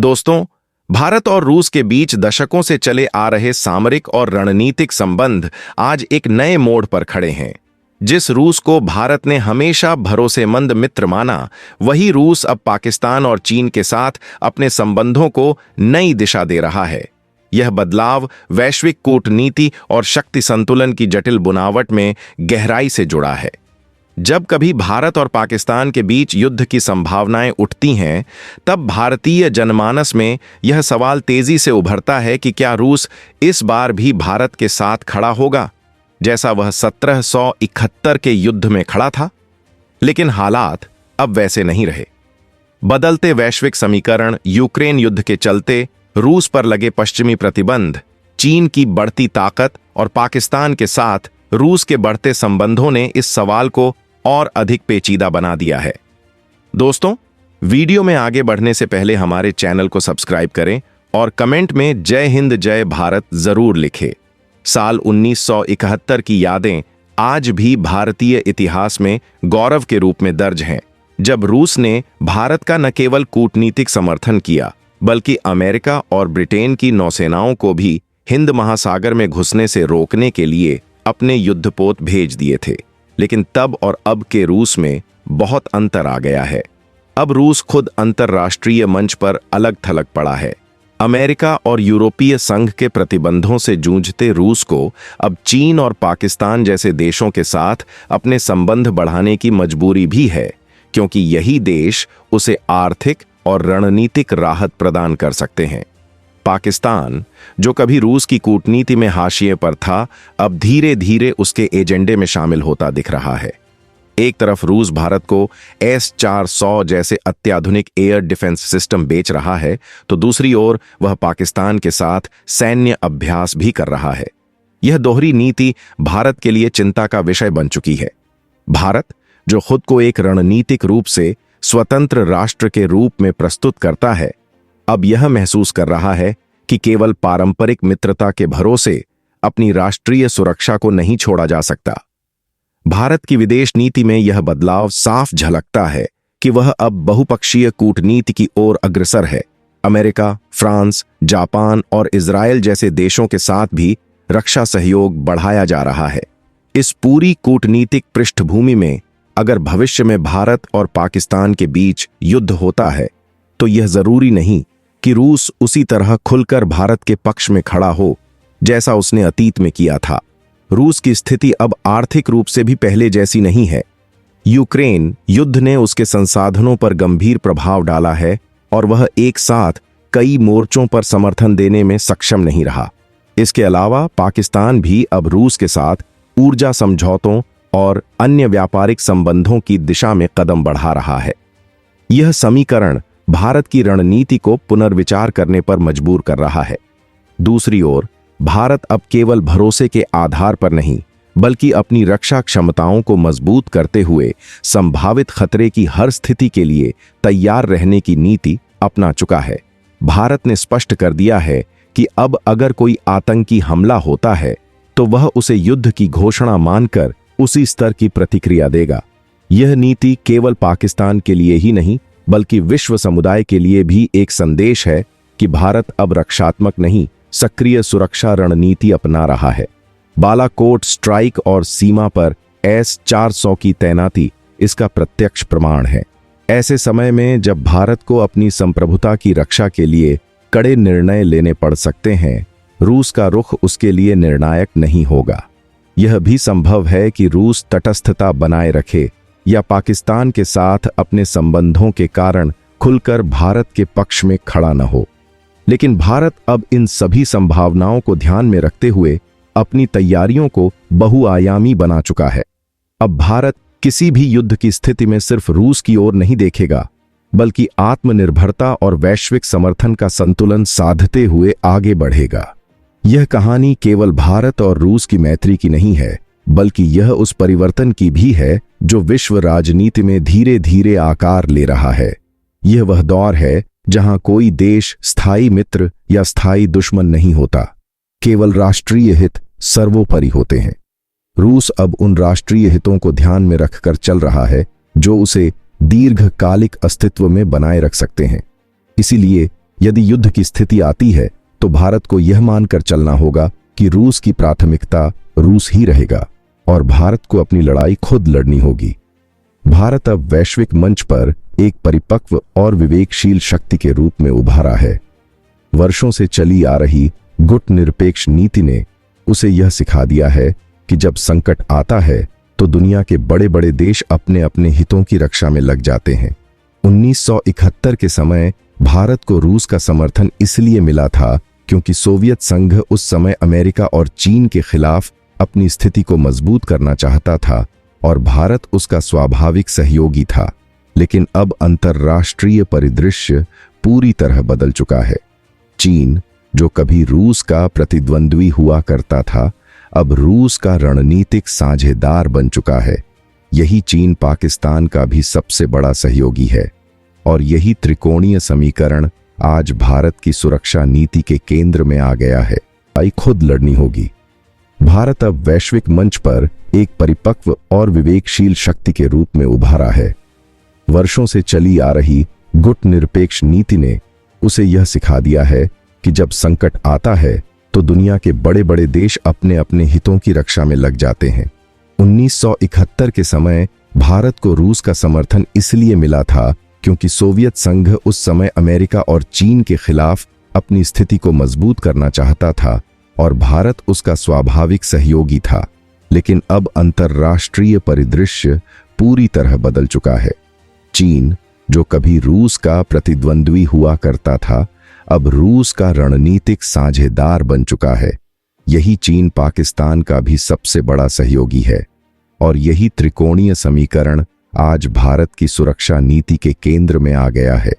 दोस्तों, भारत और रूस के बीच दशकों से चले आ रहे सामरिक और रणनीतिक संबंध आज एक नए मोड़ पर खड़े हैं। जिस रूस को भारत ने हमेशा भरोसेमंद मित्र माना, वही रूस अब पाकिस्तान और चीन के साथ अपने संबंधों को नई दिशा दे रहा है। यह बदलाव वैश्विक कूटनीति और शक्ति संतुलन की जटिल बुनावट में गहराई से जुड़ा है। जब कभी भारत और पाकिस्तान के बीच युद्ध की संभावनाएं उठती हैं, तब भारतीय जनमानस में यह सवाल तेजी से उभरता है कि क्या रूस इस बार भी भारत के साथ खड़ा होगा, जैसा वह 1771 के युद्ध में खड़ा था। लेकिन हालात अब वैसे नहीं रहे। बदलते वैश्विक समीकरण, यूक्रेन युद्ध के चलते रूस पर लगे पश्चिमी प्रतिबंध, चीन की बढ़ती ताकत और पाकिस्तान के साथ रूस के बढ़ते संबंधों ने इस सवाल को और अधिक पेचीदा बना दिया है। दोस्तों, वीडियो में आगे बढ़ने से पहले हमारे चैनल को सब्सक्राइब करें और कमेंट में जय हिंद जय भारत जरूर लिखें। साल 1971 की यादें आज भी भारतीय इतिहास में गौरव के रूप में दर्ज हैं, जब रूस ने भारत का न केवल कूटनीतिक समर्थन किया, बल्कि अमेरिका और ब्रिटेन की नौसेनाओं को भी हिंद महासागर में घुसने से रोकने के लिए अपने युद्धपोत भेज दिए थे। लेकिन तब और अब के रूस में बहुत अंतर आ गया है। अब रूस खुद अंतर्राष्ट्रीय मंच पर अलग थलग पड़ा है। अमेरिका और यूरोपीय संघ के प्रतिबंधों से जूझते रूस को अब चीन और पाकिस्तान जैसे देशों के साथ अपने संबंध बढ़ाने की मजबूरी भी है, क्योंकि यही देश उसे आर्थिक और रणनीतिक राहत प्रदान कर सकते हैं। पाकिस्तान, जो कभी रूस की कूटनीति में हाशिए पर था, अब धीरे धीरे उसके एजेंडे में शामिल होता दिख रहा है। एक तरफ रूस भारत को S-400 जैसे अत्याधुनिक एयर डिफेंस सिस्टम बेच रहा है, तो दूसरी ओर वह पाकिस्तान के साथ सैन्य अभ्यास भी कर रहा है। यह दोहरी नीति भारत के लिए चिंता का विषय बन चुकी है। भारत, जो खुद को एक रणनीतिक रूप से स्वतंत्र राष्ट्र के रूप में प्रस्तुत करता है, अब यह महसूस कर रहा है कि केवल पारंपरिक मित्रता के भरोसे अपनी राष्ट्रीय सुरक्षा को नहीं छोड़ा जा सकता। भारत की विदेश नीति में यह बदलाव साफ झलकता है कि वह अब बहुपक्षीय कूटनीति की ओर अग्रसर है। अमेरिका, फ्रांस, जापान और इजरायल जैसे देशों के साथ भी रक्षा सहयोग बढ़ाया जा रहा है। इस पूरी कूटनीतिक पृष्ठभूमि में अगर भविष्य में भारत और पाकिस्तान के बीच युद्ध होता है, तो यह जरूरी नहीं कि रूस उसी तरह खुलकर भारत के पक्ष में खड़ा हो जैसा उसने अतीत में किया था। रूस की स्थिति अब आर्थिक रूप से भी पहले जैसी नहीं है। यूक्रेन युद्ध ने उसके संसाधनों पर गंभीर प्रभाव डाला है और वह एक साथ कई मोर्चों पर समर्थन देने में सक्षम नहीं रहा। इसके अलावा पाकिस्तान भी अब रूस के साथ ऊर्जा समझौतों और अन्य व्यापारिक संबंधों की दिशा में कदम बढ़ा रहा है। यह समीकरण भारत की रणनीति को पुनर्विचार करने पर मजबूर कर रहा है। दूसरी ओर भारत अब केवल भरोसे के आधार पर नहीं, बल्कि अपनी रक्षा क्षमताओं को मजबूत करते हुए संभावित खतरे की हर स्थिति के लिए तैयार रहने की नीति अपना चुका है। भारत ने स्पष्ट कर दिया है कि अब अगर कोई आतंकी हमला होता है, तो वह उसे युद्ध की घोषणा मानकर उसी स्तर की प्रतिक्रिया देगा। यह नीति केवल पाकिस्तान के लिए ही नहीं, बल्कि विश्व समुदाय के लिए भी एक संदेश है कि भारत अब रक्षात्मक नहीं, सक्रिय सुरक्षा रणनीति अपना रहा है। बालाकोट स्ट्राइक और सीमा पर S-400 की तैनाती इसका प्रत्यक्ष प्रमाण है। ऐसे समय में जब भारत को अपनी संप्रभुता की रक्षा के लिए कड़े निर्णय लेने पड़ सकते हैं, रूस का रुख उसके लिए निर्णायक नहीं होगा। यह भी संभव है कि रूस तटस्थता बनाए रखे या पाकिस्तान के साथ अपने संबंधों के कारण खुलकर भारत के पक्ष में खड़ा न हो। लेकिन भारत अब इन सभी संभावनाओं को ध्यान में रखते हुए अपनी तैयारियों को बहुआयामी बना चुका है। अब भारत किसी भी युद्ध की स्थिति में सिर्फ रूस की ओर नहीं देखेगा, बल्कि आत्मनिर्भरता और वैश्विक समर्थन का संतुलन साधते हुए आगे बढ़ेगा। यह कहानी केवल भारत और रूस की मैत्री की नहीं है, बल्कि यह उस परिवर्तन की भी है जो विश्व राजनीति में धीरे धीरे आकार ले रहा है। यह वह दौर है जहां कोई देश स्थायी मित्र या स्थायी दुश्मन नहीं होता, केवल राष्ट्रीय हित सर्वोपरि होते हैं। रूस अब उन राष्ट्रीय हितों को ध्यान में रखकर चल रहा है जो उसे दीर्घकालिक अस्तित्व में बनाए रख सकते हैं। इसीलिए यदि युद्ध की स्थिति आती है तो भारत को यह मानकर चलना होगा कि रूस की प्राथमिकता रूस ही रहेगा और भारत को अपनी लड़ाई खुद लड़नी होगी। भारत अब वैश्विक मंच पर एक परिपक्व और विवेकशील शक्ति के रूप में उभारा है। वर्षों से चली आ रही गुट निरपेक्ष नीति ने उसे यह सिखा दिया है कि जब संकट आता है तो दुनिया के बड़े बड़े देश अपने अपने हितों की रक्षा में लग जाते हैं। 1971 के समय भारत को रूस का समर्थन इसलिए मिला था क्योंकि सोवियत संघ उस समय अमेरिका और चीन के खिलाफ अपनी स्थिति को मजबूत करना चाहता था और भारत उसका स्वाभाविक सहयोगी था। लेकिन अब अंतर्राष्ट्रीय परिदृश्य पूरी तरह बदल चुका है। चीन, जो कभी रूस का प्रतिद्वंद्वी हुआ करता था, अब रूस का रणनीतिक साझेदार बन चुका है। यही चीन पाकिस्तान का भी सबसे बड़ा सहयोगी है और यही त्रिकोणीय समीकरण आज भारत की सुरक्षा नीति के केंद्र में आ गया है। लड़ाई खुद लड़नी होगी। भारत अब वैश्विक मंच पर एक परिपक्व और विवेकशील शक्ति के रूप में उभारा है। वर्षों से चली आ रही गुट निरपेक्ष नीति ने उसे यह सिखा दिया है कि जब संकट आता है तो दुनिया के बड़े बड़े देश अपने अपने हितों की रक्षा में लग जाते हैं। 1971 के समय भारत को रूस का समर्थन इसलिए मिला था क्योंकि सोवियत संघ उस समय अमेरिका और चीन के खिलाफ अपनी स्थिति को मजबूत करना चाहता था और भारत उसका स्वाभाविक सहयोगी था। लेकिन अब अंतर्राष्ट्रीय परिदृश्य पूरी तरह बदल चुका है। चीन, जो कभी रूस का प्रतिद्वंद्वी हुआ करता था, अब रूस का रणनीतिक साझेदार बन चुका है। यही चीन पाकिस्तान का भी सबसे बड़ा सहयोगी है और यही त्रिकोणीय समीकरण आज भारत की सुरक्षा नीति के केंद्र में आ गया है।